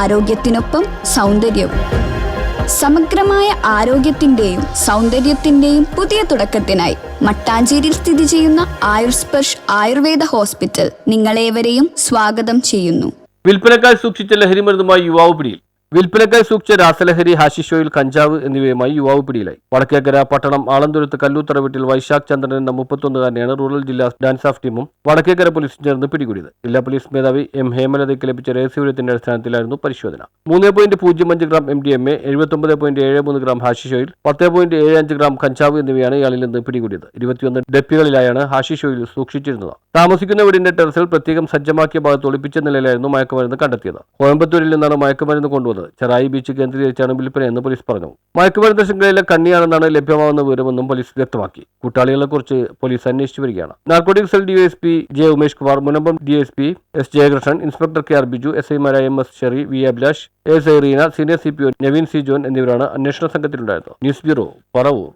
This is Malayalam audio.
ആരോഗ്യത്തിനൊപ്പം സൗന്ദര്യവും. സമഗ്രമായ ആരോഗ്യത്തിന്റെയും സൗന്ദര്യത്തിന്റെയും പുതിയ തുടക്കത്തിനായി മട്ടാഞ്ചേരിയിൽ സ്ഥിതി ചെയ്യുന്ന ആയുർസ്പർശ് ആയുർവേദ ഹോസ്പിറ്റൽ നിങ്ങളേവരെയും സ്വാഗതം ചെയ്യുന്നു. വിൽപ്പനക്കായി സൂക്ഷിച്ച ലഹരിമരുന്നുമായി യുവാവ് പിടിയിൽ. വിൽപ്പനക്കായി സൂക്ഷിച്ച രാസലഹരി, ഹാഷിഷ് ഓയിൽ, കഞ്ചാവ് എന്നിവയുമായി യുവാവ് പിടിയിലായി. വടക്കേക്കര പട്ടണം ആളന്തുരുത്ത് കല്ലൂത്തറ വീട്ടിൽ വൈശാഖ് ചന്ദ്രൻ എന്ന 31-കാരനെയാണ് റൂറൽ ജില്ലാ ഡാൻസ് ഓഫ് ടീമും വടക്കേക്കര പോലീസും ചേർന്ന് പിടികൂടിയത്. ജില്ലാ പോലീസ് മേധാവി എം ഹേമലതയ്ക്ക് ലഭിച്ച രഹസ്യവിവരത്തിന്റെ അടിസ്ഥാനത്തിലായിരുന്നു പരിശോധന. 3.05 gram MDMA, 79.73 gram hashish oil, 10.75 gram കഞ്ചാവ് എന്നിവയാണ് ഇയാളിൽ നിന്ന് പിടികൂടിയത്. 21 ഡപ്പികളിലായാണ് ഹാഷിഷ് ഓയിൽ സൂക്ഷിച്ചിരുന്നത്. താമസിക്കുന്ന വീടിന്റെ ടെറസിൽ പ്രത്യേകം സജ്ജമാക്കിയ ഭാഗത്ത് ഒളിപ്പിച്ച നിലയിലായിരുന്നു മയക്കുമരുന്ന് കണ്ടെത്തിയത്. കോയമ്പത്തൂരിൽ നിന്നാണ് മയക്കുമരുന്ന് കൊണ്ടുവന്നത്. ചെറായി ബീച്ച് കേന്ദ്രീകരിച്ചാണ് വിൽപ്പനയെന്ന് പോലീസ് പറഞ്ഞു. മയക്കുമരുന്ന് ശൃംഖലയിലെ കണ്ണിയാണെന്നാണ് ലഭ്യമാവുന്ന വിവരമെന്നും പോലീസ് വ്യക്തമാക്കി. കൂട്ടാളികളെക്കുറിച്ച് പോലീസ് അന്വേഷിച്ചു വരികയാണ്. Narcotic cell DSP J Umesh Kumar, Munambam DSP S Jayakrishnan, inspector KR Biju, SI-മാരായ MS Sherry, V Abhilash, A Saireena, senior CPO Naveen C John എന്നിവരാണ് അന്വേഷണ സംഘത്തിലുണ്ടായിരുന്നത്. News bureau, Paravur.